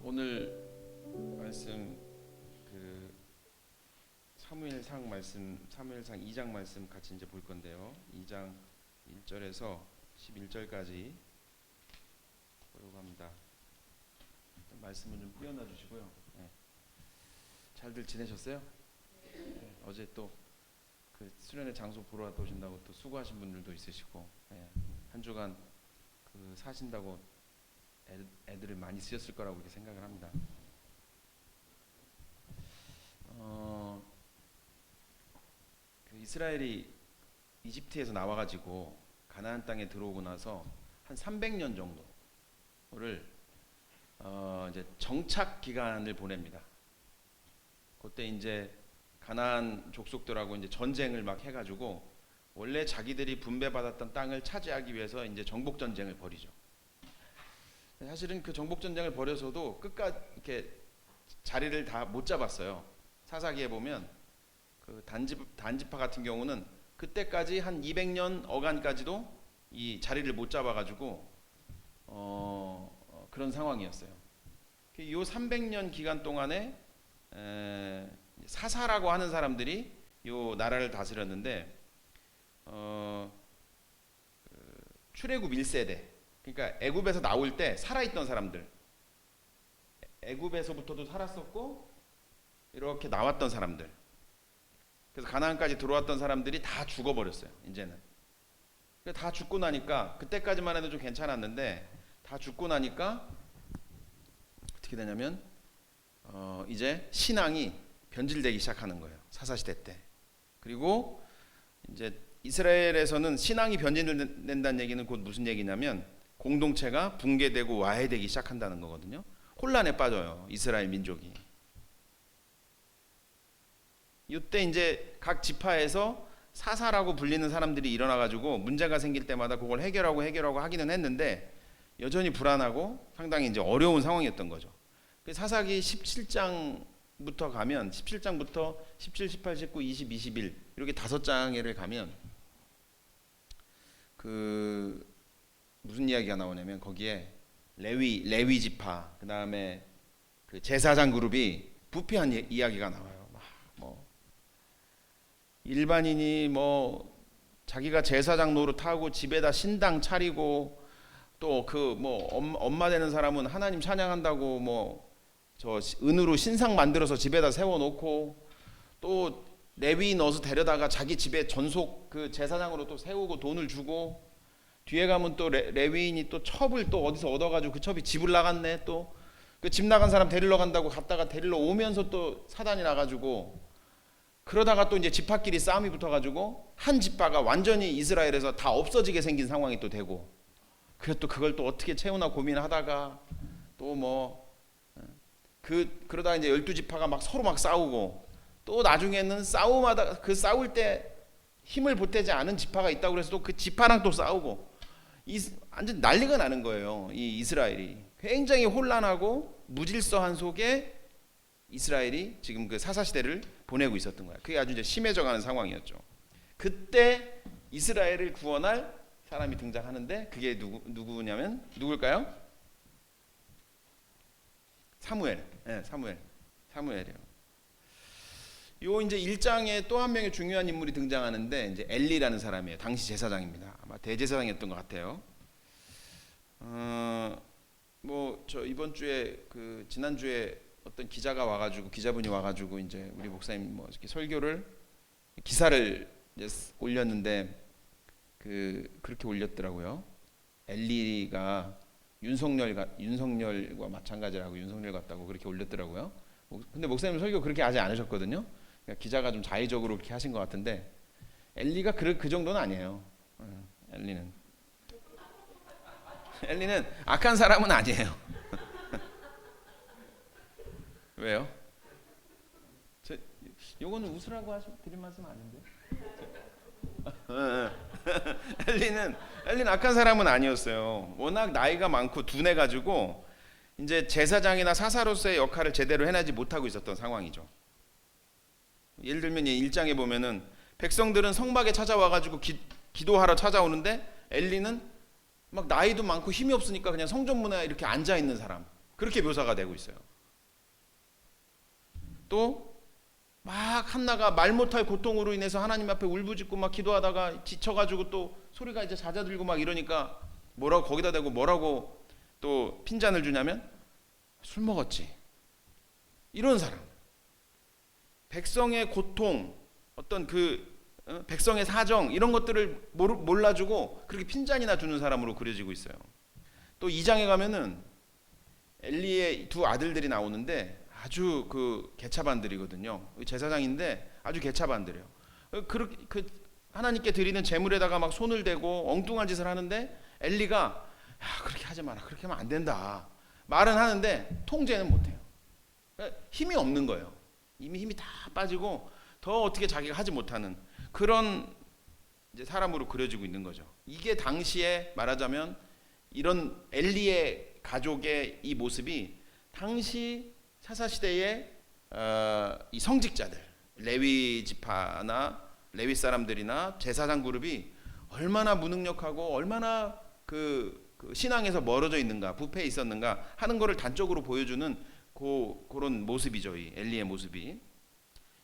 오늘 말씀 사무엘상 2장 말씀 같이 이제 볼 건데요. 2장 1절에서 11절까지 보려고 합니다. 말씀을 좀 띄워놔 주시고요. 네. 잘들 지내셨어요? 네. 어제 또 그 수련회 장소 보러 왔다 오신다고 또 수고하신 분들도 있으시고, 네. 한 주간 그 사신다고 애들을 많이 쓰셨을 거라고 이렇게 생각을 합니다. 그 이스라엘이 이집트에서 나와가지고 가나안 땅에 들어오고 나서 한 300년 정도를 이제 정착 기간을 보냅니다. 그때 이제 가나안 족속들하고 이제 전쟁을 막 해가지고 원래 자기들이 분배받았던 땅을 차지하기 위해서 이제 정복 전쟁을 벌이죠. 사실은 그 정복 전쟁을 벌여서도 끝까지 이렇게 자리를 다 못 잡았어요. 사사기에 보면 그 단지파 같은 경우는 그때까지 한 200년 어간까지도 이 자리를 못 잡아가지고 그런 상황이었어요. 이 300년 기간 동안에 사사라고 하는 사람들이 이 나라를 다스렸는데 출애굽 1세대, 그러니까 애굽에서 나올 때 살아있던 사람들, 애굽에서부터도 살았었고 이렇게 나왔던 사람들, 그래서 가나안까지 들어왔던 사람들이 다 죽어버렸어요. 이제는 다 죽고 나니까, 그때까지만 해도 좀 괜찮았는데 다 죽고 나니까 어떻게 되냐면 이제 신앙이 변질되기 시작하는 거예요. 사사시대 때. 그리고 이제 이스라엘에서는 신앙이 변질된다는 얘기는 곧 무슨 얘기냐면 공동체가 붕괴되고 와해되기 시작한다는 거거든요. 혼란에 빠져요, 이스라엘 민족이. 이때 이제 각 지파에서 사사라고 불리는 사람들이 일어나가지고 문제가 생길 때마다 그걸 해결하고 하기는 했는데 여전히 불안하고 상당히 이제 어려운 상황이었던 거죠. 사사기 17장부터 가면 17장부터 17, 18, 19, 20, 21 이렇게 5장을 가면 그 무슨 이야기가 나오냐면 거기에 레위 지파, 그 다음에 그 제사장 그룹이 부패한 이야기가 나와요. 뭐 일반인이 뭐 자기가 제사장 노릇하고 집에다 신당 차리고 또 그 뭐 엄마 되는 사람은 하나님 찬양한다고 뭐 저 은으로 신상 만들어서 집에다 세워놓고 또 레위 넣어서 데려다가 자기 집에 전속 그 제사장으로 또 세우고 돈을 주고, 뒤에 가면 또 레위인이 또 첩을 또 어디서 얻어가지고 그 첩이 집을 나갔네, 또 그 집 나간 사람 데리러 간다고 갔다가 데리러 오면서 또 사단이 나가지고, 그러다가 또 이제 지파끼리 싸움이 붙어가지고 한 지파가 완전히 이스라엘에서 다 없어지게 생긴 상황이 또 되고, 그래서 또 그걸 또 어떻게 채우나 고민하다가 또 뭐 그러다가 이제 12지파가 막 서로 막 싸우고, 또 나중에는 싸움하다 그 싸울 때 힘을 보태지 않은 지파가 있다고 그래서 또 그 지파랑 또 싸우고, 완전 난리가 나는 거예요. 이 이스라엘이 굉장히 혼란하고 무질서한 속에 이스라엘이 지금 그 사사 시대를 보내고 있었던 거야. 그게 아주 이제 심해져가는 상황이었죠. 그때 이스라엘을 구원할 사람이 등장하는데 그게 누구냐면 누굴까요? 사무엘. 네, 사무엘이요. 요 이제 1장에 또 한 명의 중요한 인물이 등장하는데 이제 엘리라는 사람이에요. 당시 제사장입니다. 아마 대제사장이었던 것 같아요. 뭐 저 이번 주에 그 지난주에 어떤 기자가 와가지고, 기자분이 와가지고 이제 우리 목사님 뭐 이렇게 설교를 기사를 이제 올렸는데 그렇게 올렸더라고요. 엘리가 윤석열과 마찬가지라고, 윤석열 같다고 그렇게 올렸더라고요. 근데 목사님 설교 그렇게 하지 않으셨거든요. 그러니까 기자가 좀 자의적으로 그렇게 하신 것 같은데 엘리가 그 정도는 아니에요. 엘리는 악한 사람은 아니에요. 왜요? 요거는 웃으라고 드린 말씀 아닌데. 엘리는 악한 사람은 아니었어요. 워낙 나이가 많고 둔해 가지고 이제 제사장이나 사사로서의 역할을 제대로 해내지 못하고 있었던 상황이죠. 예를 들면 1장에 보면은 백성들은 성막에 찾아와 가지고 기도하러 찾아오는데 엘리는 막 나이도 많고 힘이 없으니까 그냥 성전문에 이렇게 앉아 있는 사람. 그렇게 묘사가 되고 있어요. 또 막 한나가 말 못할 고통으로 인해서 하나님 앞에 울부짖고 막 기도하다가 지쳐가지고 또 소리가 이제 잦아들고 막 이러니까 뭐라고 거기다 대고 뭐라고 또 핀잔을 주냐면 술 먹었지. 이런 사람. 백성의 고통, 어떤 백성의 사정 이런 것들을 몰라주고 그렇게 핀잔이나 주는 사람으로 그려지고 있어요. 또 2장에 가면은 엘리의 두 아들들이 나오는데 아주 개차반들이거든요. 제사장인데 아주 개차반들이에요. 하나님께 드리는 제물에다가 막 손을 대고 엉뚱한 짓을 하는데 엘리가 야, 그렇게 하지 마라. 그렇게 하면 안 된다. 말은 하는데 통제는 못해요. 힘이 없는 거예요. 이미 힘이 다 빠지고 더 어떻게 자기가 하지 못하는 그런 이제 사람으로 그려지고 있는 거죠. 이게 당시에 말하자면 이런 엘리의 가족의 이 모습이 당시 사사시대의 이 성직자들 레위 지파나 레위 사람들이나 제사장 그룹이 얼마나 무능력하고 얼마나 신앙에서 멀어져 있는가 부패해 있었는가 하는 것을 단적으로 보여주는 그런 모습이죠. 이 엘리의 모습이.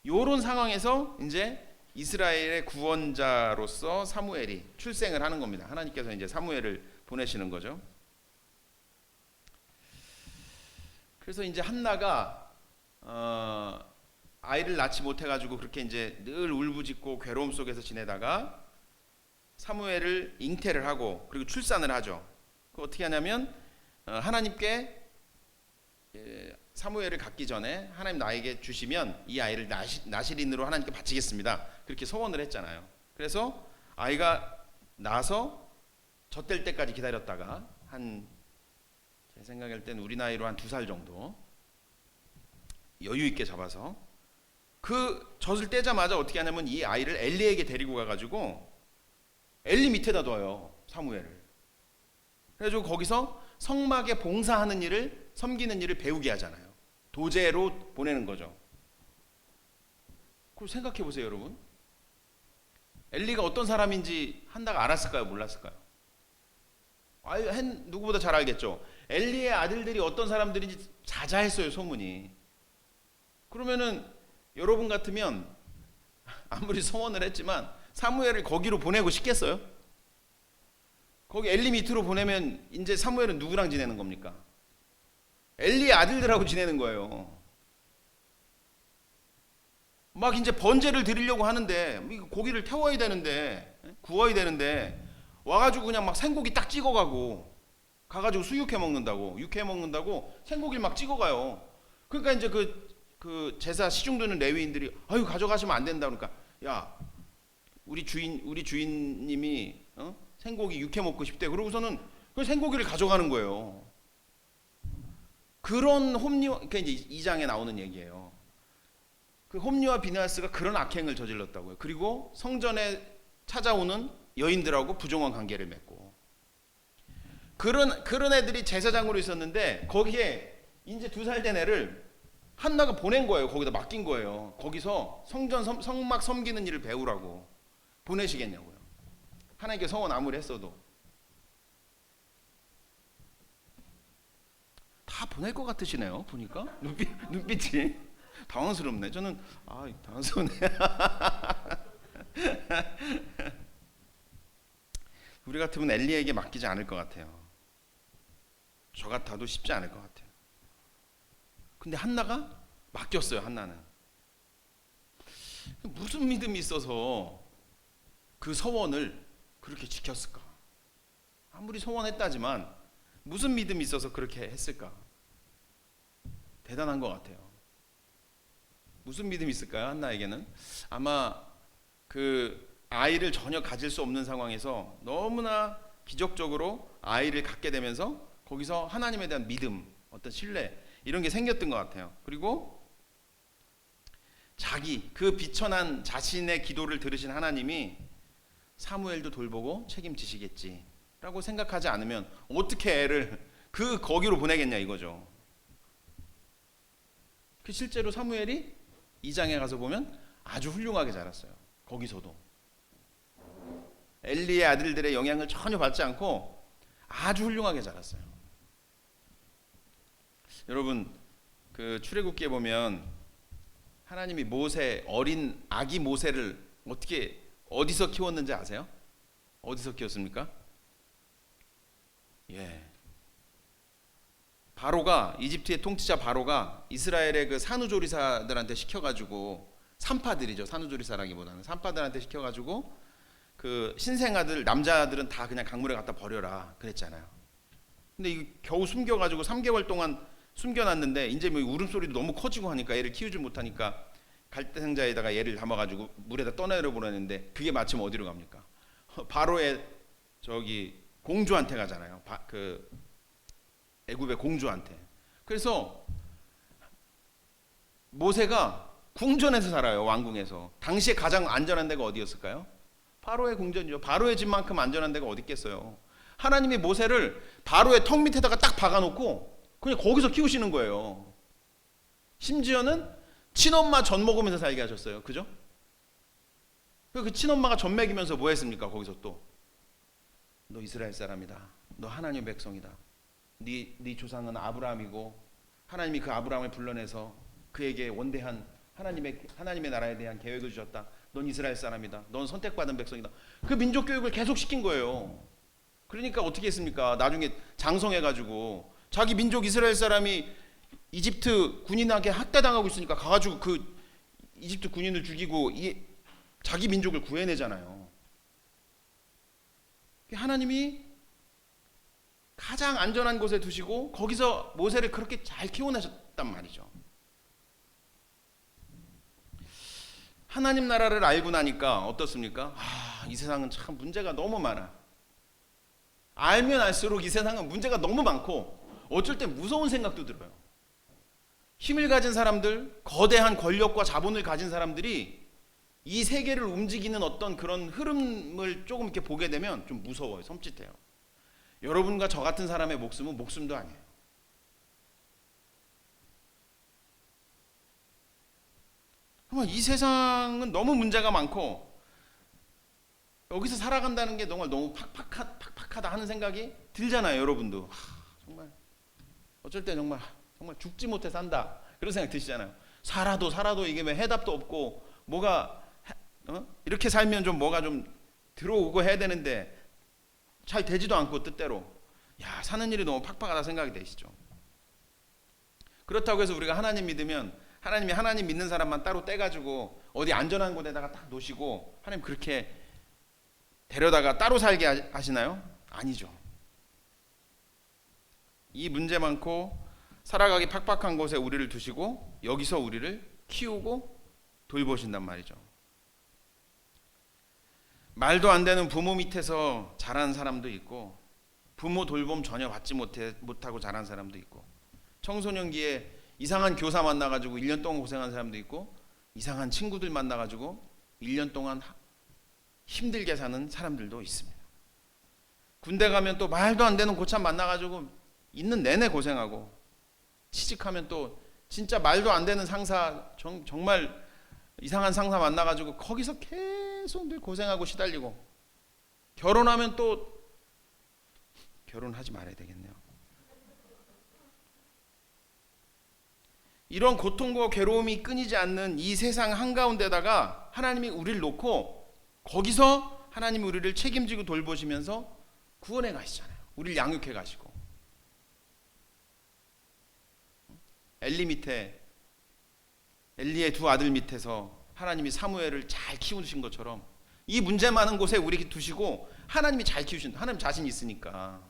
이런 상황에서 이제 이스라엘의 구원자로서 사무엘이 출생을 하는 겁니다. 하나님께서 이제 사무엘을 보내시는 거죠. 그래서 이제 한나가 아이를 낳지 못해가지고 그렇게 이제 늘 울부짖고 괴로움 속에서 지내다가 사무엘을 잉태를 하고 그리고 출산을 하죠. 그 어떻게 하냐면 하나님께 사무엘을 갖기 전에 하나님 나에게 주시면 이 아이를 나실인으로 하나님께 바치겠습니다. 그렇게 소원을 했잖아요. 그래서 아이가 나서 젖될 때까지 기다렸다가 제 생각할 때는 우리 나이로 한 2살 정도 여유 있게 잡아서 젖을 떼자마자 어떻게 하냐면 이 아이를 엘리에게 데리고 가가지고 엘리 밑에다 둬요. 사무엘을. 그래가지고 거기서 성막에 봉사하는 일을 섬기는 일을 배우게 하잖아요. 도제로 보내는 거죠. 그걸 생각해 보세요, 여러분. 엘리가 어떤 사람인지 한나가 알았을까요, 몰랐을까요? 누구보다 잘 알겠죠. 엘리의 아들들이 어떤 사람들인지 자자했어요, 소문이. 그러면은 여러분 같으면 아무리 소원을 했지만 사무엘을 거기로 보내고 싶겠어요? 거기 엘리 밑으로 보내면 이제 사무엘은 누구랑 지내는 겁니까? 엘리의 아들들하고 지내는 거예요. 막 이제 번제를 드리려고 하는데 고기를 태워야 되는데 구워야 되는데 와가지고 그냥 막 생고기 딱 찍어가고 가가지고 수육해 먹는다고 육회 먹는다고 생고기를 막 찍어가요. 그러니까 이제 그 제사 시중 드는 레위인들이 아유 가져가시면 안 된다 그러니까 야 우리 주인님이 생고기 육회 먹고 싶대. 그러고서는 그 생고기를 가져가는 거예요. 그런 홈리와 그러니까 이제 2장에 나오는 얘기예요. 그 홈리와 비느하스가 그런 악행을 저질렀다고요. 그리고 성전에 찾아오는 여인들하고 부정한 관계를 맺고 그런 애들이 제사장으로 있었는데 거기에 이제 2살 된 애를 한나가 보낸 거예요. 거기다 맡긴 거예요. 거기서 성막 섬기는 일을 배우라고 보내시겠냐고요. 하나님께 성원 아무리 했어도 다 보낼 것 같으시네요. 보니까 눈빛이 당황스럽네. 저는 당황스럽네. 우리 같으면 엘리에게 맡기지 않을 것 같아요. 저 같아도 쉽지 않을 것 같아요. 근데 한나가 맡겼어요. 한나는 무슨 믿음이 있어서 그 서원을 그렇게 지켰을까? 아무리 소원했다지만 무슨 믿음이 있어서 그렇게 했을까? 대단한 것 같아요. 무슨 믿음이 있을까요? 한나에게는 아마 그 아이를 전혀 가질 수 없는 상황에서 너무나 기적적으로 아이를 갖게 되면서 거기서 하나님에 대한 믿음, 어떤 신뢰 이런 게 생겼던 것 같아요. 그리고 그 비천한 자신의 기도를 들으신 하나님이 사무엘도 돌보고 책임지시겠지라고 생각하지 않으면 어떻게 애를 거기로 보내겠냐 이거죠. 실제로 사무엘이 2장에 가서 보면 아주 훌륭하게 자랐어요. 거기서도 엘리의 아들들의 영향을 전혀 받지 않고 아주 훌륭하게 자랐어요. 여러분 그 출애굽기에 보면 하나님이 모세 어린 아기 모세를 어떻게 어디서 키웠는지 아세요? 어디서 키웠습니까? 예. 바로가 이집트의 통치자 바로가 이스라엘의 그 산후조리사들한테 시켜가지고 산파들이죠. 산후조리사라기보다는 산파들한테 시켜가지고 그 신생아들 남자들은 다 그냥 강물에 갖다 버려라 그랬잖아요. 근데 이 겨우 숨겨가지고 3개월 동안 숨겨놨는데 이제 뭐 울음소리도 너무 커지고 하니까 얘를 키우지 못하니까 갈대상자에다가 얘를 담아가지고 물에다 떠내려 보냈는데 그게 마침 어디로 갑니까? 바로의 저기 공주한테 가잖아요. 그 애굽의 공주한테. 그래서 모세가 궁전에서 살아요. 왕궁에서. 당시에 가장 안전한 데가 어디였을까요? 바로의 궁전이죠. 바로의 집만큼 안전한 데가 어디 있겠어요. 하나님이 모세를 바로의 턱 밑에다가 딱 박아놓고 그냥 거기서 키우시는 거예요. 심지어는 친엄마 젖 먹으면서 살게 하셨어요. 그죠? 그 친엄마가 젖 먹이면서 뭐 했습니까? 거기서 또 너 이스라엘 사람이다. 너 하나님의 백성이다. 네 조상은 아브라함이고 하나님이 그 아브라함을 불러내서 그에게 원대한 하나님의 나라에 대한 계획을 주셨다. 넌 이스라엘 사람이다. 넌 선택받은 백성이다. 그 민족 교육을 계속 시킨 거예요. 그러니까 어떻게 했습니까? 나중에 장성해가지고 자기 민족 이스라엘 사람이 이집트 군인에게 학대당하고 있으니까 가가지고 그 이집트 군인을 죽이고 자기 민족을 구해내잖아요. 하나님이 가장 안전한 곳에 두시고 거기서 모세를 그렇게 잘 키워내셨단 말이죠. 하나님 나라를 알고 나니까 어떻습니까? 이 세상은 참 문제가 너무 많아. 알면 알수록 이 세상은 문제가 너무 많고 어쩔 때 무서운 생각도 들어요. 힘을 가진 사람들, 거대한 권력과 자본을 가진 사람들이 이 세계를 움직이는 어떤 그런 흐름을 조금 이렇게 보게 되면 좀 무서워요. 섬찟해요. 여러분과 저 같은 사람의 목숨은 목숨도 아니에요. 정말 이 세상은 너무 문제가 많고 여기서 살아간다는 게 정말 너무 팍팍하다 하는 생각이 들잖아요. 여러분도 정말 어쩔 때 정말 죽지 못해 산다 그런 생각 드시잖아요. 살아도 이게 왜 해답도 없고 뭐가 이렇게 살면 좀 뭐가 좀 들어오고 해야 되는데 잘 되지도 않고 뜻대로 사는 일이 너무 팍팍하다 생각이 되시죠. 그렇다고 해서 우리가 하나님 믿으면 하나님 믿는 사람만 따로 떼가지고 어디 안전한 곳에다가 딱 놓으시고 하나님 그렇게 데려다가 따로 살게 하시나요? 아니죠. 이 문제 많고 살아가기 팍팍한 곳에 우리를 두시고 여기서 우리를 키우고 돌보신단 말이죠. 말도 안 되는 부모 밑에서 자란 사람도 있고 부모 돌봄 전혀 받지 못하고 자란 사람도 있고 청소년기에 이상한 교사 만나가지고 1년 동안 고생한 사람도 있고 이상한 친구들 만나가지고 1년 동안 힘들게 사는 사람들도 있습니다. 군대 가면 또 말도 안 되는 고참 만나가지고 있는 내내 고생하고 취직하면 또 진짜 말도 안 되는 상사 정말 이상한 상사 만나가지고 거기서 계속 늘 고생하고 시달리고 결혼하면 또 결혼하지 말아야 되겠네요. 이런 고통과 괴로움이 끊이지 않는 이 세상 한가운데다가 하나님이 우리를 놓고 거기서 하나님이 우리를 책임지고 돌보시면서 구원해 가시잖아요. 우리를 양육해 가시고 엘리의 두 아들 밑에서 하나님이 사무엘을 잘 키우신 것처럼 이 문제 많은 곳에 우리 두시고 하나님이 잘 키우신다. 하나님 자신 있으니까.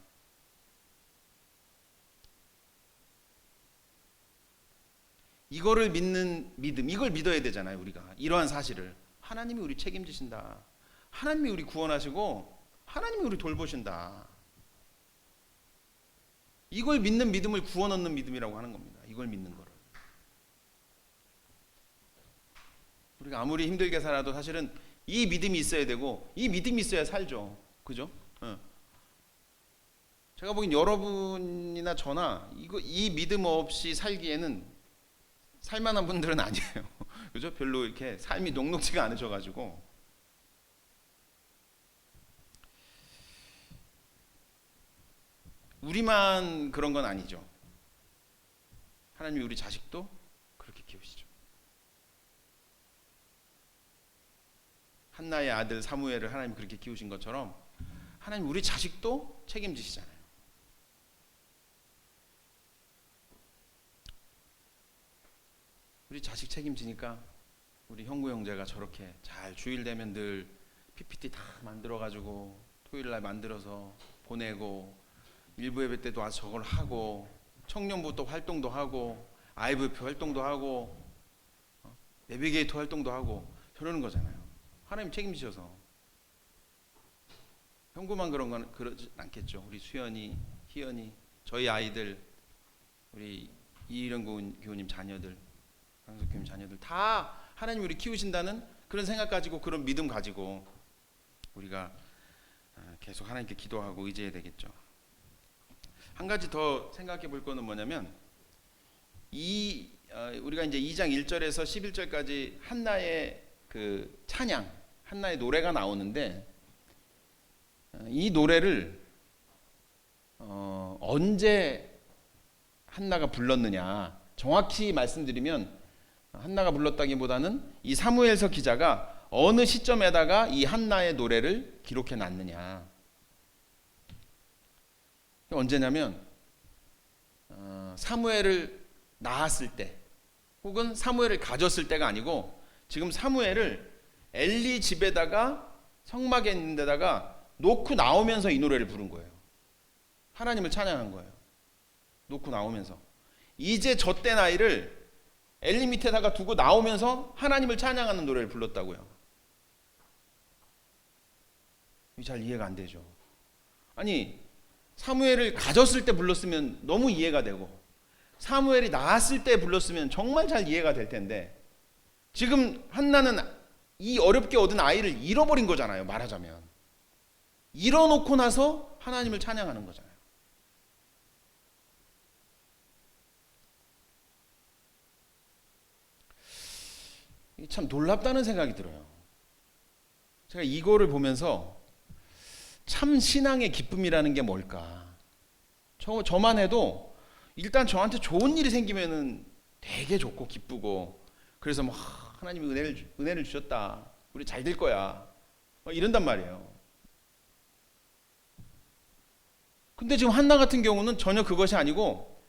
이거를 믿는 믿음, 이걸 믿어야 되잖아요. 우리가 이러한 사실을 하나님이 우리 책임지신다. 하나님이 우리 구원하시고 하나님이 우리 돌보신다. 이걸 믿는 믿음을 구원 얻는 믿음이라고 하는 겁니다. 이걸 믿는 거를. 우리가 아무리 힘들게 살아도 사실은 이 믿음이 있어야 되고 이 믿음이 있어야 살죠. 그죠? 제가 보기엔 여러분이나 저나 이 믿음 없이 살기에는 살만한 분들은 아니에요. 그죠? 별로 이렇게 삶이 녹록지가 않으셔가지고 우리만 그런 건 아니죠. 하나님이 우리 자식도 그렇게 키우시죠. 한나의 아들 사무엘을 하나님이 그렇게 키우신 것처럼 하나님 우리 자식도 책임지시잖아요. 우리 자식 책임지니까 우리 형구 형제가 저렇게 잘 주일 되면 늘 PPT 다 만들어 가지고 토요일 날 만들어서 보내고 일부 예배 때도 와서 저걸 하고 청년부 또 활동도 하고 IVF 활동도 하고 내비게이터 활동도 하고 저러는 거잖아요. 하나님 책임지셔서. 형구만 그런 건 그러지 않겠죠. 우리 수연이, 희연이, 저희 아이들, 우리 이일영 교우님 자녀들, 강석 교우님 자녀들 다 하나님 우리 키우신다는 그런 생각 가지고 그런 믿음 가지고 우리가 계속 하나님께 기도하고 의지해야 되겠죠. 한 가지 더 생각해 볼 거는 뭐냐면 우리가 이제 2장 1절에서 11절까지 한나의 그 찬양, 한나의 노래가 나오는데 이 노래를 언제 한나가 불렀느냐 정확히 말씀드리면 한나가 불렀다기보다는 이 사무엘서 기자가 어느 시점에다가 이 한나의 노래를 기록해 놨느냐. 언제냐면 사무엘을 낳았을 때 혹은 사무엘을 가졌을 때가 아니고 지금 사무엘을 엘리 집에다가 성막에 있는 데다가 놓고 나오면서 이 노래를 부른 거예요. 하나님을 찬양한 거예요. 놓고 나오면서 이제 젖된 아이를 엘리 밑에다가 두고 나오면서 하나님을 찬양하는 노래를 불렀다고요. 잘 이해가 안 되죠. 아니 사무엘을 가졌을 때 불렀으면 너무 이해가 되고 사무엘이 낳았을 때 불렀으면 정말 잘 이해가 될 텐데 지금 한나는 이 어렵게 얻은 아이를 잃어버린 거잖아요. 말하자면 잃어놓고 나서 하나님을 찬양하는 거잖아요. 참 놀랍다는 생각이 들어요. 제가 이거를 보면서 참 신앙의 기쁨이라는 게 뭘까? 저만 해도 일단 저한테 좋은 일이 생기면은 되게 좋고 기쁘고 그래서 뭐 하나님이 은혜를 주셨다. 우리 잘 될 거야. 이런단 말이에요. 근데 지금 한나 같은 경우는 전혀 그것이 아니고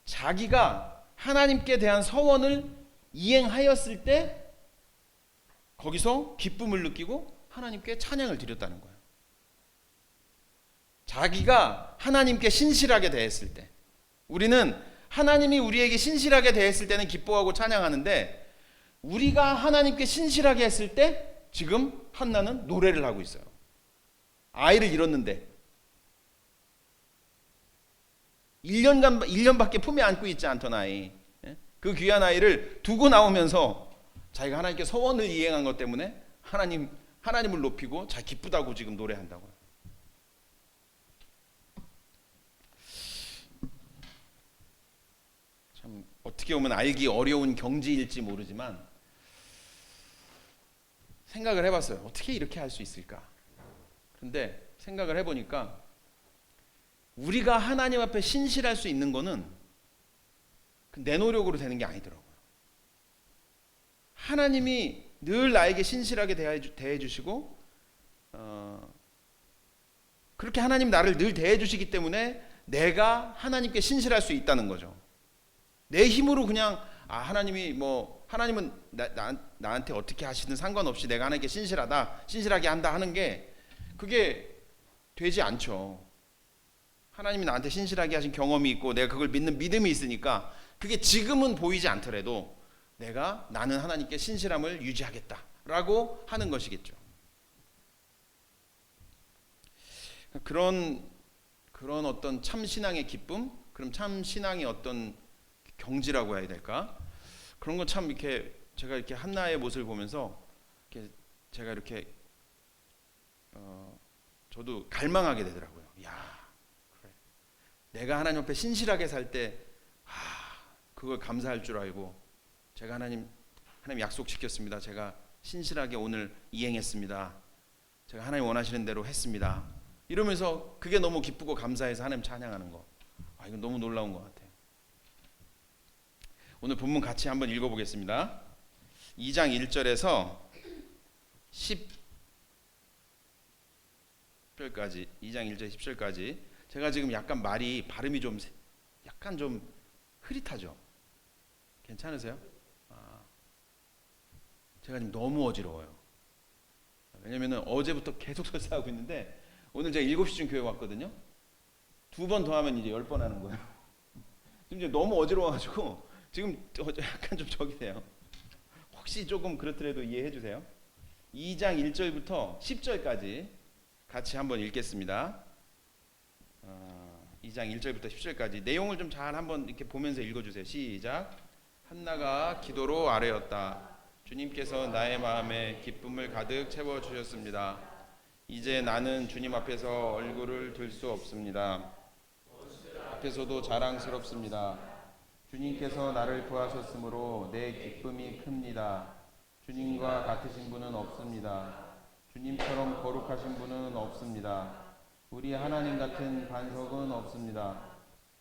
자기가 하나님께 대한 서원을 이행하였을 때 거기서 기쁨을 느끼고 하나님께 찬양을 드렸다는 거예요. 자기가 하나님께 신실하게 대했을 때 우리는 하나님이 우리에게 신실하게 대했을 때는 기뻐하고 찬양하는데 우리가 하나님께 신실하게 했을 때 지금 한나는 노래를 하고 있어요. 아이를 잃었는데 1년밖에 품에 안고 있지 않던 아이, 그 귀한 아이를 두고 나오면서 자기가 하나님께 서원을 이행한 것 때문에 하나님을 높이고 자 기쁘다고 지금 노래한다고요. 참 어떻게 보면 알기 어려운 경지일지 모르지만 생각을 해봤어요. 어떻게 이렇게 할 수 있을까? 그런데 생각을 해보니까 우리가 하나님 앞에 신실할 수 있는 거는 내 노력으로 되는 게 아니더라고요. 하나님이 늘 나에게 신실하게 대해주시고 그렇게 하나님 나를 늘 대해주시기 때문에 내가 하나님께 신실할 수 있다는 거죠. 내 힘으로 그냥 하나님은 나한테 어떻게 하시든 상관없이 내가 하나님께 신실하게 한다 하는 게 그게 되지 않죠. 하나님이 나한테 신실하게 하신 경험이 있고 내가 그걸 믿는 믿음이 있으니까 그게 지금은 보이지 않더라도 나는 하나님께 신실함을 유지하겠다라고 하는 것이겠죠. 그런 어떤 참 신앙의 기쁨, 그럼 참 신앙의 어떤 경지라고 해야 될까? 그런 건 참 이렇게 제가 이렇게 한나의 모습을 보면서 제가 이렇게 저도 갈망하게 되더라고요. 야, 그래. 내가 하나님 앞에 신실하게 살 때 그걸 감사할 줄 알고 제가 하나님 약속시켰습니다. 제가 신실하게 오늘 이행했습니다. 제가 하나님 원하시는 대로 했습니다. 이러면서 그게 너무 기쁘고 감사해서 하나님 찬양하는 거. 이건 너무 놀라운 것 같아요. 오늘 본문 같이 한번 읽어보겠습니다. 2장 1절에서 10절까지 2장 1절 10절까지 제가 지금 약간 말이 발음이 좀 약간 좀 흐릿하죠? 괜찮으세요? 제가 지금 너무 어지러워요. 왜냐면은 어제부터 계속 설사하고 있는데 오늘 제가 7시쯤 교회 왔거든요. 2번 더 하면 이제 10번 하는 거예요. 지금 이제 너무 어지러워가지고 지금 약간 좀 저기 돼요. 혹시 조금 그렇더라도 이해해 주세요. 2장 1절부터 10절까지 같이 한번 읽겠습니다. 2장 1절부터 10절까지 내용을 좀 잘 한번 이렇게 보면서 읽어주세요. 시작. 한나가 기도로 아뢰었다. 주님께서 나의 마음에 기쁨을 가득 채워주셨습니다. 이제 나는 주님 앞에서 얼굴을 들 수 없습니다. 앞에서도 자랑스럽습니다. 주님께서 나를 구하셨으므로 내 기쁨이 큽니다. 주님과 같으신 분은 없습니다. 주님처럼 거룩하신 분은 없습니다. 우리 하나님 같은 반석은 없습니다.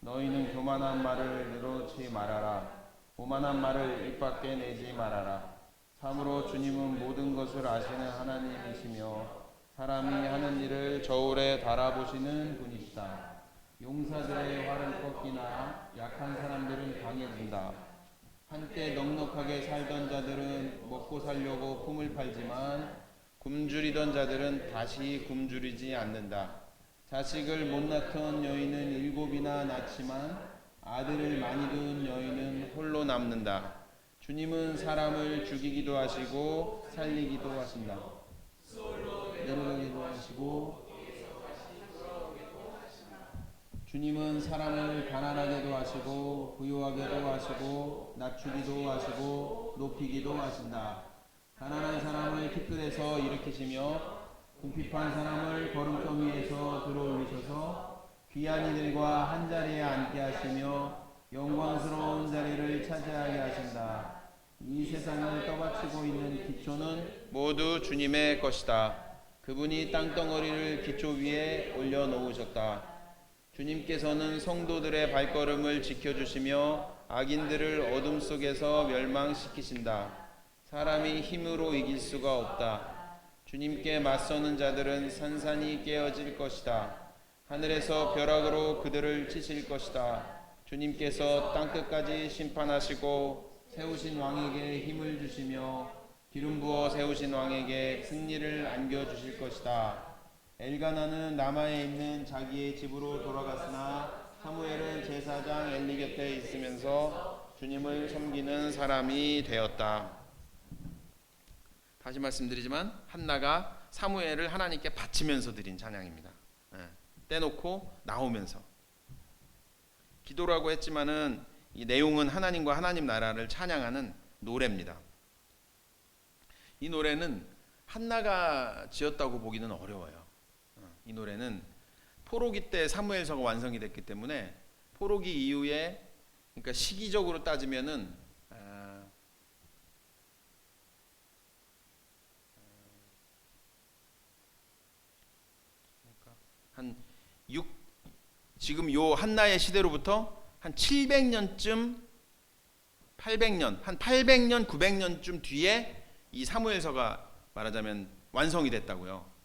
너희는 교만한 말을 내놓지 말아라. 오만한 말을 입 밖에 내지 말아라. 참으로 주님은 모든 것을 아시는 하나님이시며 사람이 하는 일을 저울에 달아보시는 분이시다. 용사들의 활은 꺾이나 약한 사람들은 강해진다. 한때 넉넉하게 살던 자들은 먹고 살려고 품을 팔지만 굶주리던 자들은 다시 굶주리지 않는다. 자식을 못 낳던 여인은 7이나 낳지만 아들을 많이 둔 여인은 홀로 남는다. 주님은 사람을 죽이기도 하시고 살리기도 하신다. 내려가기도 하시고 주님은 사람을 가난하게도 하시고 부유하게도 하시고 낮추기도 하시고 높이기도 하신다. 가난한 사람을 티끌에서 일으키시며 궁핍한 사람을 걸음점 위에서 들어올리셔서 귀한 이들과 한자리에 앉게 하시며 영광스러운 자리를 차지하게 하신다. 이 세상을 떠받치고 있는 기초는 모두 주님의 것이다. 그분이 땅덩어리를 기초 위에 올려놓으셨다. 주님께서는 성도들의 발걸음을 지켜주시며 악인들을 어둠 속에서 멸망시키신다. 사람이 힘으로 이길 수가 없다. 주님께 맞서는 자들은 산산이 깨어질 것이다. 하늘에서 벼락으로 그들을 치실 것이다. 주님께서 땅끝까지 심판하시고 세우신 왕에게 힘을 주시며 기름 부어 세우신 왕에게 승리를 안겨주실 것이다. 엘가나는 라마에 있는 자기의 집으로 돌아갔으나 사무엘은 제사장 엘리 곁에 있으면서 주님을 섬기는 사람이 되었다. 다시 말씀드리지만 한나가 사무엘을 하나님께 바치면서 드린 찬양입니다. 떼놓고 나오면서 기도라고 했지만은 이 내용은 하나님과 하나님 나라를 찬양하는 노래입니다. 이 노래는 한나가 지었다고 보기는 어려워요. 이 노래는 포로기 때 사무엘서가 완성이 됐기 때문에 포로기 이후에 그러니까 시기적으로 따지면은 한 6 지금 요 한나의 시대로부터 한 700년쯤 800년 한 800년 900년쯤 뒤에 이 사무엘서가 말하자면 완성이 됐다고요.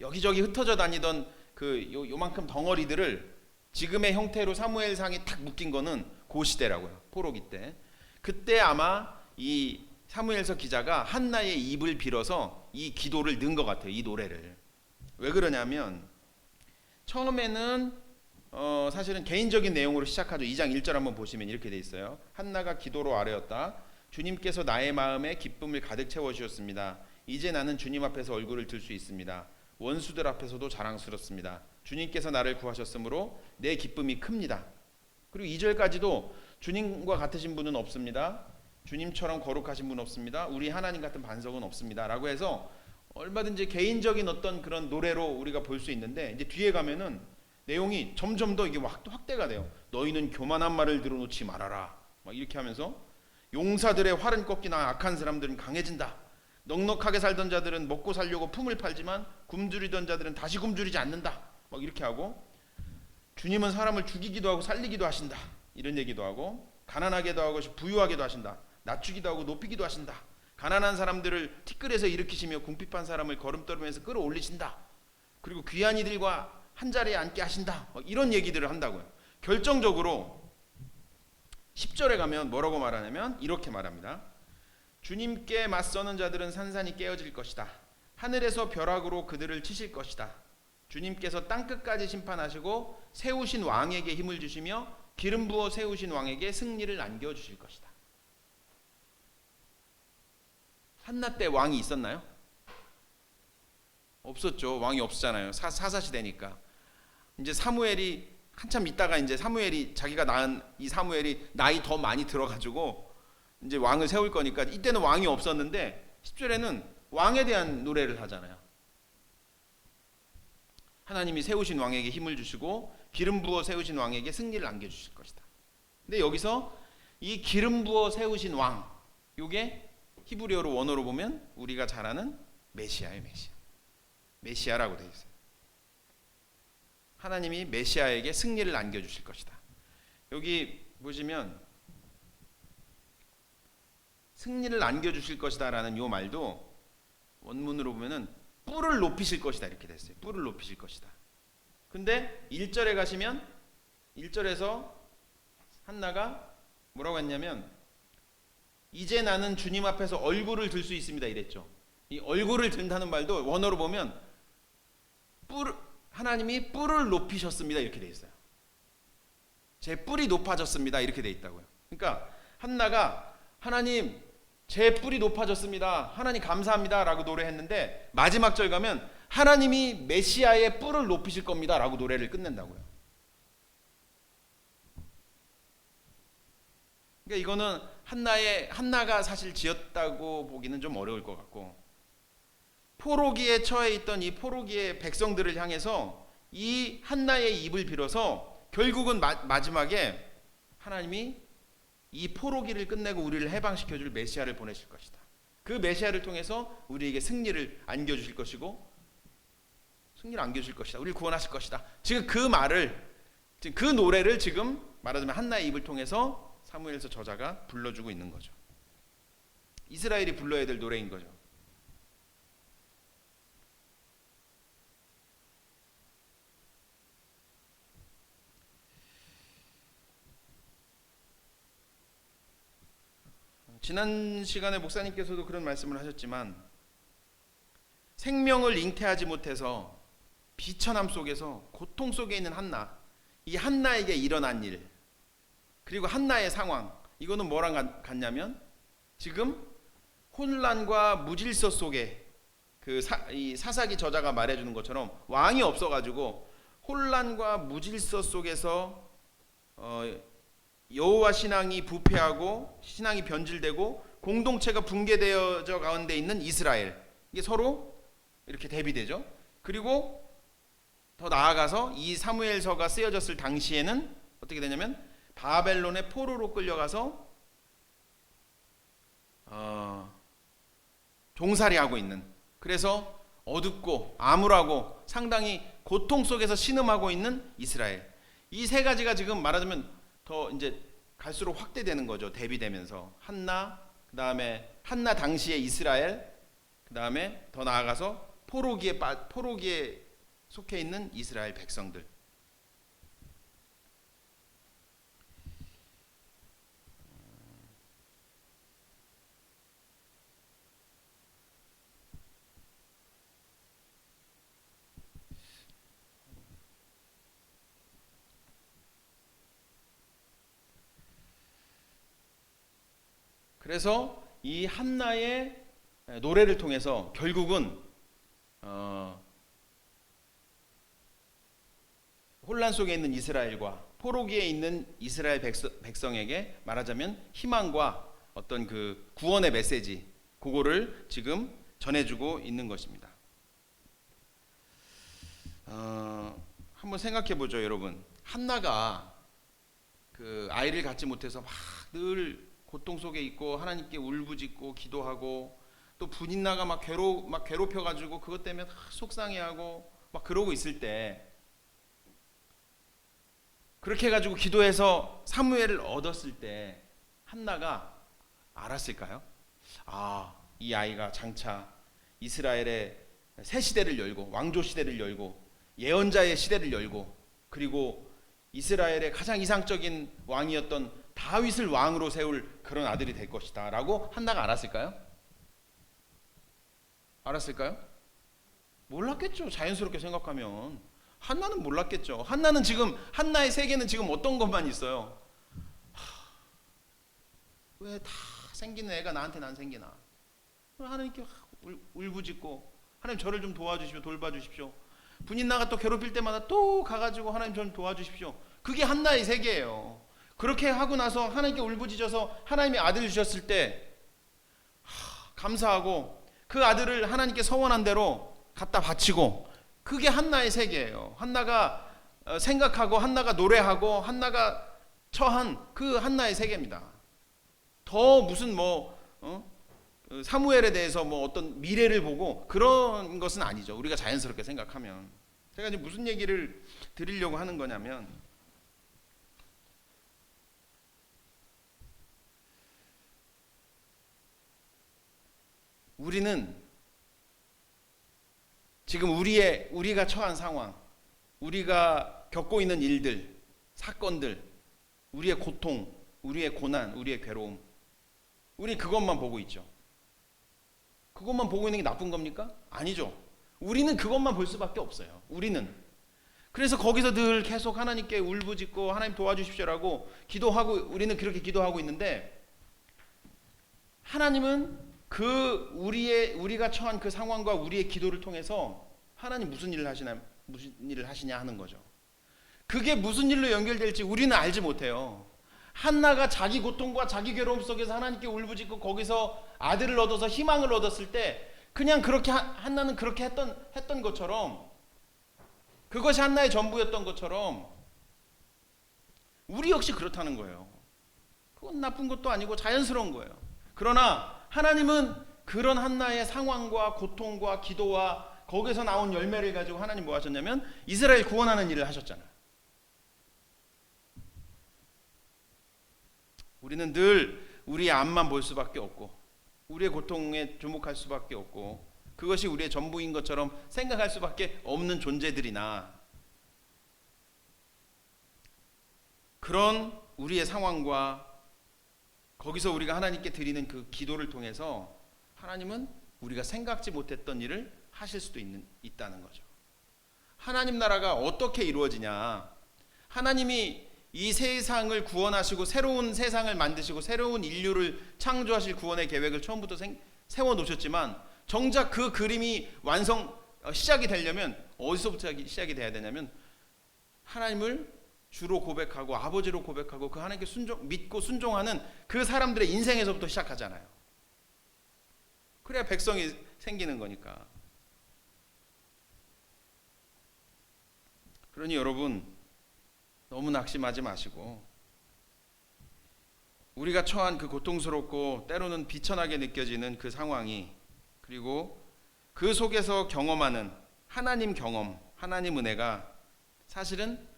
여기저기 흩어져 다니던 그 요만큼 덩어리들을 지금의 형태로 사무엘상이 탁 묶인 거는 그 시대라고요. 포로기 때. 그때 아마 이 사무엘서 기자가 한나의 입을 빌어서 이 기도를 넣은 것 같아요. 이 노래를. 왜 그러냐면 처음에는 사실은 개인적인 내용으로 시작하죠. 2장 1절 한번 보시면 이렇게 돼 있어요. 한나가 기도로 아뢰었다. 주님께서 나의 마음에 기쁨을 가득 채워주셨습니다. 이제 나는 주님 앞에서 얼굴을 들 수 있습니다. 원수들 앞에서도 자랑스럽습니다. 주님께서 나를 구하셨으므로 내 기쁨이 큽니다. 그리고 2절까지도 주님과 같으신 분은 없습니다. 주님처럼 거룩하신 분은 없습니다. 우리 하나님 같은 반석은 없습니다. 라고 해서 얼마든지 개인적인 어떤 그런 노래로 우리가 볼 수 있는데 이제 뒤에 가면은 내용이 점점 더 이게 확대가 돼요. 너희는 교만한 말을 들어놓지 말아라. 막 이렇게 하면서 용사들의 활은 꺾이나 악한 사람들은 강해진다. 넉넉하게 살던 자들은 먹고 살려고 품을 팔지만 굶주리던 자들은 다시 굶주리지 않는다. 막 이렇게 하고 주님은 사람을 죽이기도 하고 살리기도 하신다. 이런 얘기도 하고 가난하게도 하고 부유하게도 하신다. 낮추기도 하고 높이기도 하신다. 가난한 사람들을 티끌에서 일으키시며 궁핍한 사람을 걸음떨면서 끌어올리신다. 그리고 귀한 이들과 한 자리에 앉게 하신다. 이런 얘기들을 한다고요. 결정적으로 10절에 가면 뭐라고 말하냐면 이렇게 말합니다. 주님께 맞서는 자들은 산산이 깨어질 것이다. 하늘에서 벼락으로 그들을 치실 것이다. 주님께서 땅끝까지 심판하시고 세우신 왕에게 힘을 주시며 기름 부어 세우신 왕에게 승리를 안겨주실 것이다. 한나 때 왕이 있었나요? 없었죠. 왕이 없었잖아요. 사사시대니까. 이제 사무엘이 한참 있다가 이제 사무엘이 자기가 낳은 이 사무엘이 나이 더 많이 들어가지고 이제 왕을 세울 거니까 이때는 왕이 없었는데 10절에는 왕에 대한 노래를 하잖아요. 하나님이 세우신 왕에게 힘을 주시고 기름 부어 세우신 왕에게 승리를 안겨주실 것이다. 근데 여기서 이 기름 부어 세우신 왕, 이게 히브리어로 원어로 보면 우리가 잘 아는 메시아예요. 메시아라고 되어 있어요. 하나님이 메시아에게 승리를 안겨주실 것이다. 여기 보시면 승리를 안겨주실 것이다 라는 이 말도 원문으로 보면은 뿔을 높이실 것이다 이렇게 됐어요. 뿔을 높이실 것이다. 근데 1절에 가시면 1절에서 한나가 뭐라고 했냐면 이제 나는 주님 앞에서 얼굴을 들 수 있습니다 이랬죠. 이 얼굴을 든다는 말도 원어로 보면 하나님이 뿔을 높이셨습니다 이렇게 돼 있어요. 제 뿔이 높아졌습니다 이렇게 돼 있다고요. 그러니까 한나가 하나님 제 뿔이 높아졌습니다. 하나님 감사합니다 라고 노래했는데 마지막 절 가면 하나님이 메시아의 뿔을 높이실 겁니다 라고 노래를 끝낸다고요. 그러니까 이거는 한나가 사실 지었다고 보기는 좀 어려울 것 같고 포로기에 처해 있던 이 포로기의 백성들을 향해서 이 한나의 입을 빌어서 결국은 마지막에 하나님이 이 포로기를 끝내고 우리를 해방시켜줄 메시아를 보내실 것이다. 그 메시아를 통해서 우리에게 승리를 안겨주실 것이고 승리를 안겨주실 것이다. 우리를 구원하실 것이다. 지금 그 말을 지금 그 노래를 지금 말하자면 한나의 입을 통해서 사무엘서 저자가 불러주고 있는 거죠. 이스라엘이 불러야 될 노래인 거죠. 지난 시간에 목사님께서도 그런 말씀을 하셨지만 생명을 잉태하지 못해서 비천함 속에서 고통 속에 있는 한나, 이 한나에게 일어난 일 그리고 한나의 상황, 이거는 뭐랑 같냐면 지금 혼란과 무질서 속에 이 사사기 저자가 말해주는 것처럼 왕이 없어가지고 혼란과 무질서 속에서 여호와 신앙이 부패하고 신앙이 변질되고 공동체가 붕괴되어져 가운데 있는 이스라엘, 이게 서로 이렇게 대비되죠. 그리고 더 나아가서 이 사무엘서가 쓰여졌을 당시에는 어떻게 되냐면 바벨론의 포로로 끌려가서 종살이하고 있는, 그래서 어둡고 암울하고 상당히 고통 속에서 신음하고 있는 이스라엘, 이 세 가지가 지금 말하자면 더 이제 갈수록 확대되는 거죠. 대비되면서 한나, 그 다음에 한나 당시의 이스라엘, 그 다음에 더 나아가서 포로기에 속해 있는 이스라엘 백성들. 그래서 이 한나의 노래를 통해서 결국은 혼란 속에 있는 이스라엘과 포로기에 있는 이스라엘 백성에게 말하자면 희망과 어떤 그 구원의 메시지, 그거를 지금 전해주고 있는 것입니다. 한번 생각해 보죠, 여러분. 한나가 그 아이를 갖지 못해서 막 늘 고통 속에 있고 하나님께 울부짖고 기도하고 또 분인나가 막 괴롭혀가지고 그것 때문에 속상해하고 막 그러고 있을 때 그렇게 해가지고 기도해서 사무엘을 얻었을 때 한나가 알았을까요? 아, 이 아이가 장차 이스라엘의 새 시대를 열고 왕조 시대를 열고 예언자의 시대를 열고 그리고 이스라엘의 가장 이상적인 왕이었던 다윗을 왕으로 세울 그런 아들이 될 것이다 라고 한나가 알았을까요? 알았을까요? 몰랐겠죠. 자연스럽게 생각하면 한나는 몰랐겠죠. 한나는 지금 한나의 세계는 지금 어떤 것만 있어요. 왜 다 생기는 애가 나한테는 안 생기나? 하나님께 울부짖고 하나님 저를 좀 도와주십시오. 돌봐주십시오. 분인 나가 또 괴롭힐 때마다 또 가가지고 하나님 좀 도와주십시오. 그게 한나의 세계예요. 그렇게 하고 나서 하나님께 울부짖어서 하나님이 아들을 주셨을 때 감사하고 그 아들을 하나님께 서원한 대로 갖다 바치고 그게 한나의 세계예요. 한나가 생각하고 한나가 노래하고 한나가 처한 그 한나의 세계입니다. 더 무슨 사무엘에 대해서 어떤 미래를 보고 그런 것은 아니죠. 우리가 자연스럽게 생각하면. 제가 이제 무슨 얘기를 드리려고 하는 거냐면 우리는 지금 우리가 처한 상황, 우리가 겪고 있는 일들, 사건들, 우리의 고통, 우리의 고난, 우리의 괴로움, 우리 그것만 보고 있죠. 그것만 보고 있는 게 나쁜 겁니까? 아니죠. 우리는 그것만 볼 수밖에 없어요. 우리는. 그래서 거기서 늘 계속 하나님께 울부짖고 하나님 도와주십시오라고 기도하고 우리는 그렇게 기도하고 있는데 하나님은 우리가 처한 그 상황과 우리의 기도를 통해서 하나님 무슨 일을 하시냐 하는 거죠. 그게 무슨 일로 연결될지 우리는 알지 못해요. 한나가 자기 고통과 자기 괴로움 속에서 하나님께 울부짖고 거기서 아들을 얻어서 희망을 얻었을 때 그냥 그렇게 한나는 그렇게 했던 것처럼 그것이 한나의 전부였던 것처럼 우리 역시 그렇다는 거예요. 그건 나쁜 것도 아니고 자연스러운 거예요. 그러나 하나님은 그런 한나의 상황과 고통과 기도와 거기서 나온 열매를 가지고 하나님 뭐 하셨냐면 이스라엘 구원하는 일을 하셨잖아요. 우리는 늘 우리의 앞만 볼 수밖에 없고 우리의 고통에 주목할 수밖에 없고 그것이 우리의 전부인 것처럼 생각할 수밖에 없는 존재들이나 그런 우리의 상황과 거기서 우리가 하나님께 드리는 그 기도를 통해서 하나님은 우리가 생각지 못했던 일을 하실 수도 있다는 거죠. 하나님 나라가 어떻게 이루어지냐? 하나님이 이 세상을 구원하시고 새로운 세상을 만드시고 새로운 인류를 창조하실 구원의 계획을 처음부터 세워 놓으셨지만 정작 그 그림이 시작이 되려면 어디서부터 시작이 돼야 되냐면 하나님을 주로 고백하고 아버지로 고백하고 그 하나님께 믿고 순종하는 그 사람들의 인생에서부터 시작하잖아요. 그래야 백성이 생기는 거니까. 그러니 여러분 너무 낙심하지 마시고 우리가 처한 그 고통스럽고 때로는 비천하게 느껴지는 그 상황이 그리고 그 속에서 경험하는 하나님 경험, 하나님 은혜가 사실은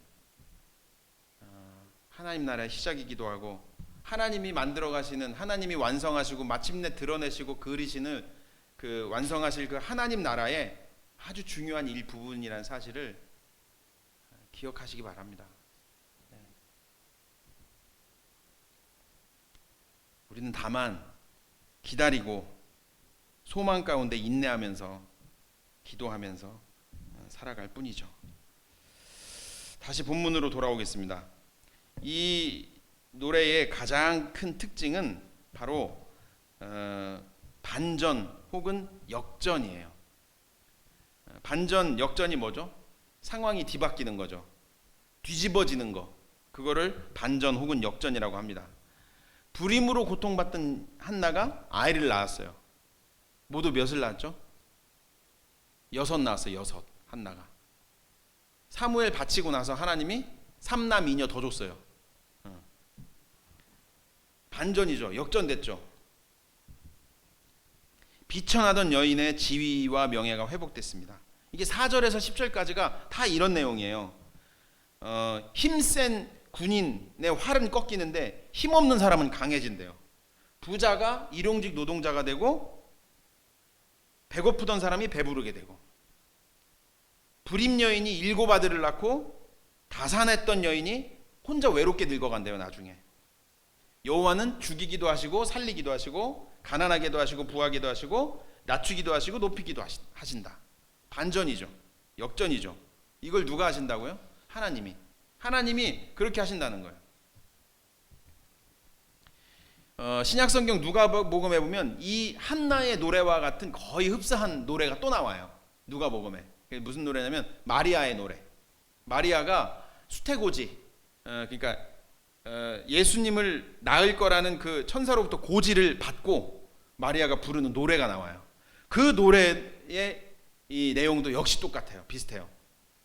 하나님 나라의 시작이기도 하고 하나님이 만들어 가시는 하나님이 완성하시고 마침내 드러내시고 그리시는 그 완성하실 그 하나님 나라의 아주 중요한 일부분이라는 사실을 기억하시기 바랍니다. 우리는 다만 기다리고 소망 가운데 인내하면서 기도하면서 살아갈 뿐이죠. 다시 본문으로 돌아오겠습니다. 이 노래의 가장 큰 특징은 바로 반전 혹은 역전이에요. 반전, 역전이 뭐죠? 상황이 뒤바뀌는 거죠. 뒤집어지는 거. 그거를 반전 혹은 역전이라고 합니다. 불임으로 고통받던 한나가 아이를 낳았어요. 모두 몇을 낳았죠? 6 낳았어요. 6 한나가. 사무엘 바치고 나서 하나님이 3남 2녀 더 줬어요. 반전이죠. 역전됐죠. 비천하던 여인의 지위와 명예가 회복됐습니다. 이게 4절에서 10절까지가 다 이런 내용이에요. 힘센 군인의 활은 꺾이는데 힘없는 사람은 강해진대요. 부자가 일용직 노동자가 되고 배고프던 사람이 배부르게 되고, 불임 여인이 7 아들을 낳고 다산했던 여인이 혼자 외롭게 늙어간대요. 나중에 여호와는 죽이기도 하시고 살리기도 하시고 가난하게도 하시고 부하게도 하시고 낮추기도 하시고 높이기도 하신다. 반전이죠. 역전이죠. 이걸 누가 하신다고요? 하나님이 그렇게 하신다는 거예요. 신약성경 누가복음에 보면 이 한나의 노래와 같은 거의 흡사한 노래가 또 나와요. 누가복음에. 무슨 노래냐면 마리아의 노래. 마리아가 수태고지, 그러니까 예수님을 낳을 거라는 그 천사로부터 고지를 받고 마리아가 부르는 노래가 나와요. 그 노래의 이 내용도 역시 똑같아요. 비슷해요.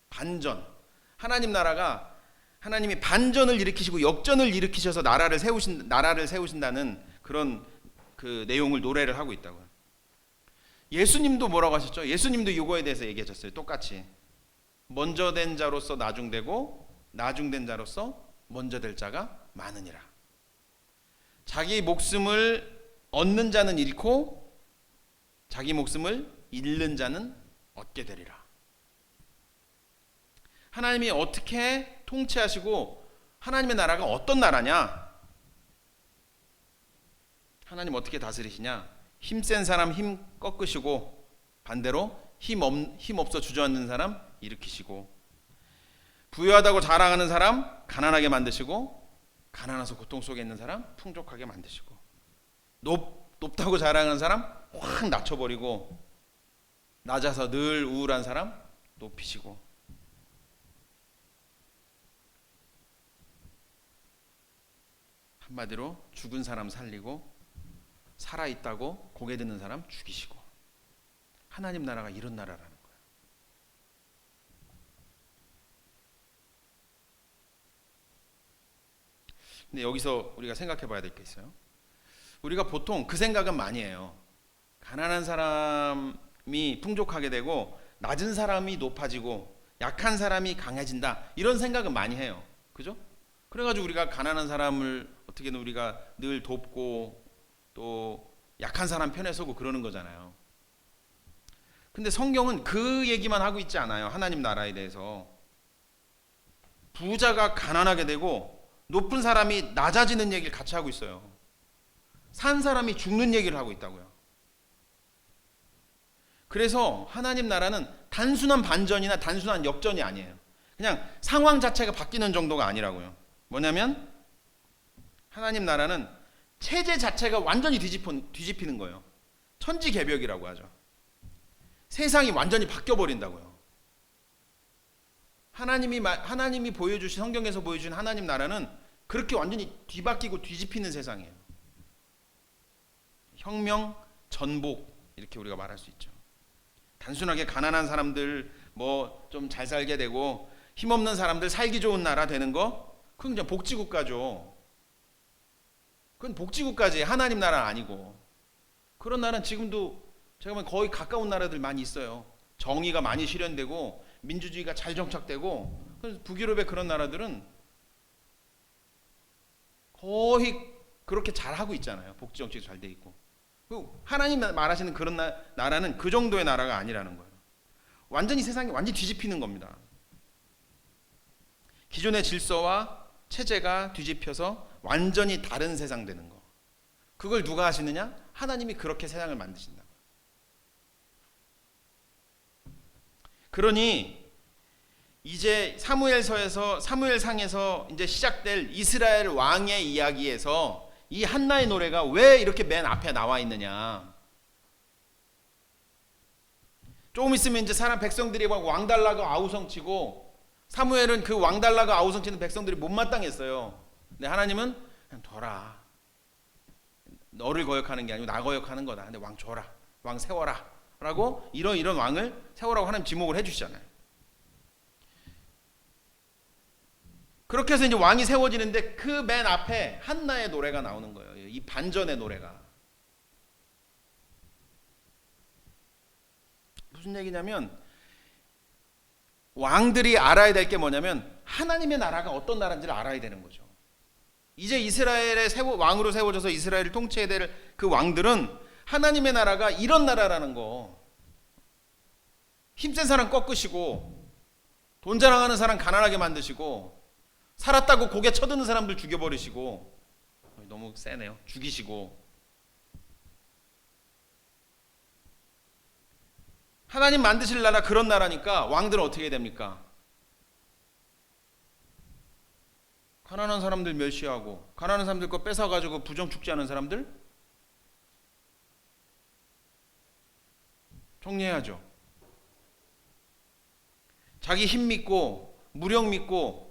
반전. 하나님이 반전을 일으키시고 역전을 일으키셔서 나라를 세우신다는 그런 그 내용을 노래를 하고 있다고요. 예수님도 뭐라고 하셨죠? 예수님도 이거에 대해서 얘기하셨어요. 똑같이. 먼저 된 자로서 나중되고 나중된 자로서 먼저 될 자가 많으니라. 자기 목숨을 얻는 자는 잃고 자기 목숨을 잃는 자는 얻게 되리라. 하나님이 어떻게 통치하시고 하나님의 나라가 어떤 나라냐? 하나님 어떻게 다스리시냐? 힘센 사람 힘 꺾으시고 반대로 힘 없어 주저앉는 사람 일으키시고, 부유하다고 자랑하는 사람 가난하게 만드시고 가난해서 고통 속에 있는 사람 풍족하게 만드시고, 높다고 자랑하는 사람 확 낮춰버리고 낮아서 늘 우울한 사람 높이시고, 한마디로 죽은 사람 살리고 살아있다고 고개 드는 사람 죽이시고, 하나님 나라가 이런 나라라는 거예요. 근데 여기서 우리가 생각해 봐야 될 게 있어요. 우리가 보통 그 생각은 많이 해요. 가난한 사람이 풍족하게 되고 낮은 사람이 높아지고 약한 사람이 강해진다, 이런 생각은 많이 해요. 그죠? 그래가지고 우리가 가난한 사람을 어떻게든 우리가 늘 돕고 또 약한 사람 편에 서고 그러는 거잖아요. 근데 성경은 그 얘기만 하고 있지 않아요. 하나님 나라에 대해서. 부자가 가난하게 되고 높은 사람이 낮아지는 얘기를 같이 하고 있어요. 산 사람이 죽는 얘기를 하고 있다고요. 그래서 하나님 나라는 단순한 반전이나 단순한 역전이 아니에요. 그냥 상황 자체가 바뀌는 정도가 아니라고요. 뭐냐면 하나님 나라는 체제 자체가 완전히 뒤집히는 거예요. 천지개벽이라고 하죠. 세상이 완전히 바뀌어버린다고요. 하나님이 보여주신, 성경에서 보여주신 하나님 나라는 그렇게 완전히 뒤바뀌고 뒤집히는 세상이에요. 혁명, 전복, 이렇게 우리가 말할 수 있죠. 단순하게 가난한 사람들 뭐 좀 잘 살게 되고 힘없는 사람들 살기 좋은 나라 되는 거, 그건 그냥 복지국가죠. 그건 복지국가지, 하나님 나라는 아니고. 그런 나라는 지금도 제가 보면 거의 가까운 나라들 많이 있어요. 정의가 많이 실현되고 민주주의가 잘 정착되고, 그래서 북유럽의 그런 나라들은 거의 그렇게 잘하고 있잖아요. 복지 정책이 잘 돼 있고. 하나님 말하시는 그런 나라는 그 정도의 나라가 아니라는 거예요. 완전히 세상이 완전히 뒤집히는 겁니다. 기존의 질서와 체제가 뒤집혀서 완전히 다른 세상 되는 거. 그걸 누가 하시느냐? 하나님이 그렇게 세상을 만드신다. 그러니 이제 사무엘상에서 이제 시작될 이스라엘 왕의 이야기에서 이 한나의 노래가 왜 이렇게 맨 앞에 나와 있느냐? 조금 있으면 이제 백성들이 막 왕달라고 아우성치고, 사무엘은 그 왕달라고 아우성치는 백성들이 못마땅했어요. 근데 하나님은 그냥 둬라. 너를 거역하는 게 아니고 나 거역하는 거다. 근데 왕 줘라. 왕 세워라. 라고 이런 왕을 세우라고 하나님 지목을 해주시잖아요. 그렇게 해서 이제 왕이 세워지는데 그 맨 앞에 한나의 노래가 나오는 거예요. 이 반전의 노래가. 무슨 얘기냐면, 왕들이 알아야 될 게 뭐냐면 하나님의 나라가 어떤 나라인지를 알아야 되는 거죠. 이제 이스라엘의 왕으로 세워져서 이스라엘을 통치해야 될 그 왕들은 하나님의 나라가 이런 나라라는 거. 힘센 사람 꺾으시고 돈 자랑하는 사람 가난하게 만드시고 살았다고 고개 쳐드는 사람들 죽여버리시고, 너무 세네요. 죽이시고. 하나님 만드실 나라, 그런 나라니까 왕들은 어떻게 됩니까? 가난한 사람들 멸시하고 가난한 사람들 거 뺏어가지고 부정축제하는 사람들 정리해야죠. 자기 힘 믿고 무력 믿고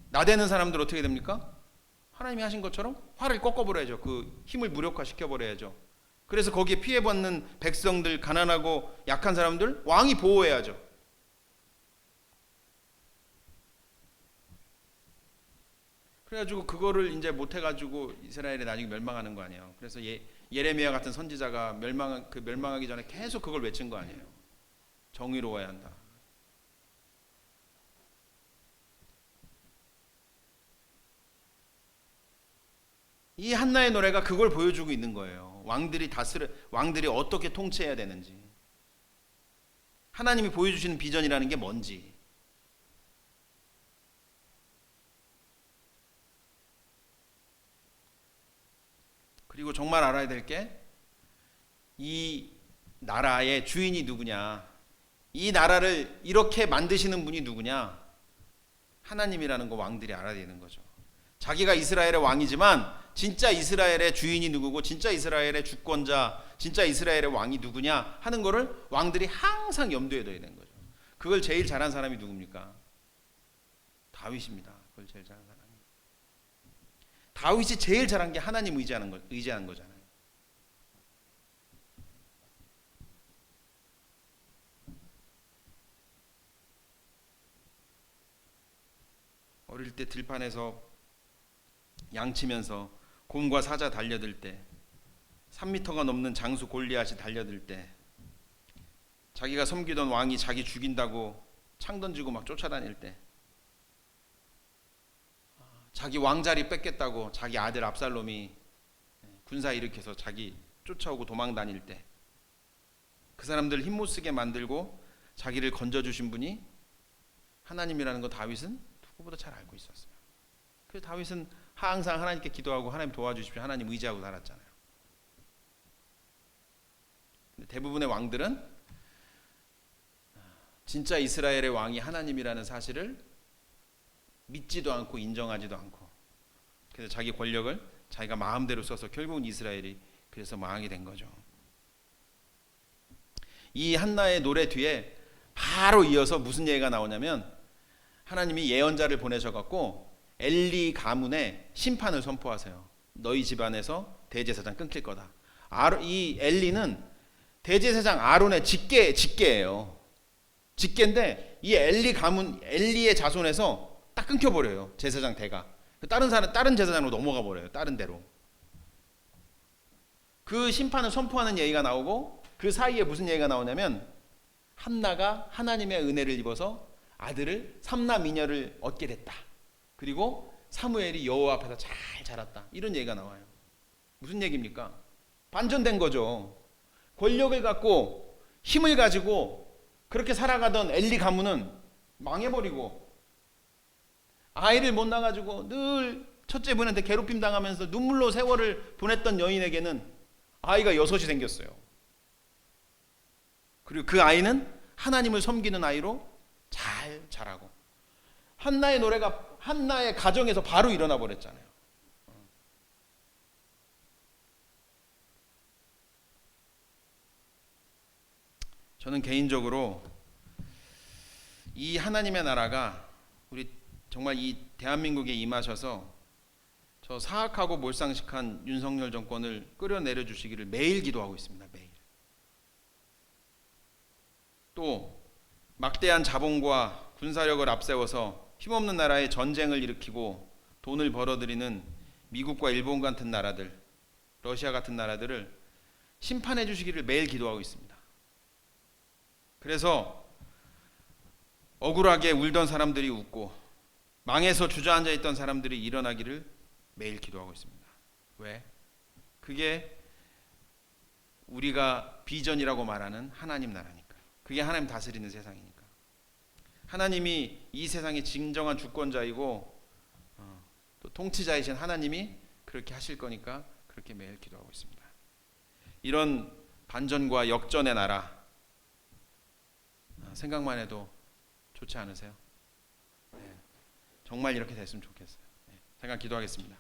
나대는 사람들 어떻게 됩니까? 하나님이 하신 것처럼 활을 꺾어버려야죠. 그 힘을 무력화시켜버려야죠. 그래서 거기에 피해받는 백성들, 가난하고 약한 사람들 왕이 보호해야죠. 그래가지고 그거를 이제 못해가지고 이스라엘이 나중에 멸망하는 거 아니에요. 그래서 예레미야 같은 선지자가 멸망하기 전에 계속 그걸 외친 거 아니에요. 정의로워야 한다. 이 한나의 노래가 그걸 보여주고 있는 거예요. 왕들이 어떻게 통치해야 되는지, 하나님이 보여주시는 비전이라는 게 뭔지. 그리고 정말 알아야 될 게, 이 나라의 주인이 누구냐, 이 나라를 이렇게 만드시는 분이 누구냐, 하나님이라는 거 왕들이 알아야 되는 거죠. 자기가 이스라엘의 왕이지만 진짜 이스라엘의 주인이 누구고 진짜 이스라엘의 주권자, 진짜 이스라엘의 왕이 누구냐 하는 거를 왕들이 항상 염두에 둬야 되는 거죠. 그걸 제일 잘한 사람이 누굽니까? 다윗입니다. 그걸 제일 잘한 사람이. 다윗이 제일 잘한 게 하나님 의지하는 거잖아요. 어릴 때 들판에서 양치면서 곰과 사자 달려들 때, 3m가 넘는 장수 골리앗이 달려들 때, 자기가 섬기던 왕이 자기 죽인다고 창 던지고 막 쫓아다닐 때, 자기 왕자리 뺏겠다고 자기 아들 압살롬이 군사 일으켜서 자기 쫓아오고 도망 다닐 때, 그 사람들 힘 못 쓰게 만들고 자기를 건져주신 분이 하나님이라는 거 다윗은 누구보다 잘 알고 있었어요. 그래서 다윗은 항상 하나님께 기도하고 하나님 도와주십시오, 하나님 의지하고 살았잖아요. 근데 대부분의 왕들은 진짜 이스라엘의 왕이 하나님이라는 사실을 믿지도 않고 인정하지도 않고, 그래서 자기 권력을 자기가 마음대로 써서 결국은 이스라엘이 그래서 망하게 된 거죠. 이 한나의 노래 뒤에 바로 이어서 무슨 얘기가 나오냐면, 하나님이 예언자를 보내셔갖고 엘리 가문에 심판을 선포하세요. 너희 집안에서 대제사장 끊길 거다. 이 엘리는 대제사장 아론의 직계예요. 직계인데 이 엘리 가문, 엘리의 자손에서 딱 끊겨버려요. 제사장 대가. 다른 제사장으로 넘어가 버려요. 다른 데로. 그 심판을 선포하는 얘기가 나오고, 그 사이에 무슨 얘기가 나오냐면, 한나가 하나님의 은혜를 입어서 아들을 삼남이녀를 얻게 됐다. 그리고 사무엘이 여호와 앞에서 잘 자랐다. 이런 얘기가 나와요. 무슨 얘기입니까? 반전된 거죠. 권력을 갖고 힘을 가지고 그렇게 살아가던 엘리 가문은 망해버리고, 아이를 못 낳아가지고 늘 첫째 분한테 괴롭힘 당하면서 눈물로 세월을 보냈던 여인에게는 아이가 6이 생겼어요. 그리고 그 아이는 하나님을 섬기는 아이로 잘 자라고, 한나의 노래가 한나의 가정에서 바로 일어나 버렸잖아요. 저는 개인적으로 이 하나님의 나라가 우리 정말 이 대한민국에 임하셔서 저 사악하고 몰상식한 윤석열 정권을 끌어내려 주시기를 매일 기도하고 있습니다. 매일. 또 막대한 자본과 군사력을 앞세워서 힘없는 나라에 전쟁을 일으키고 돈을 벌어들이는 미국과 일본 같은 나라들, 러시아 같은 나라들을 심판해 주시기를 매일 기도하고 있습니다. 그래서 억울하게 울던 사람들이 웃고, 망해서 주저앉아 있던 사람들이 일어나기를 매일 기도하고 있습니다. 왜? 그게 우리가 비전이라고 말하는 하나님 나라니까. 그게 하나님 다스리는 세상이니까. 하나님이 이 세상의 진정한 주권자이고 또 통치자이신 하나님이 그렇게 하실 거니까 그렇게 매일 기도하고 있습니다. 이런 반전과 역전의 나라 생각만 해도 좋지 않으세요? 네, 정말 이렇게 됐으면 좋겠어요. 네, 잠깐 기도하겠습니다.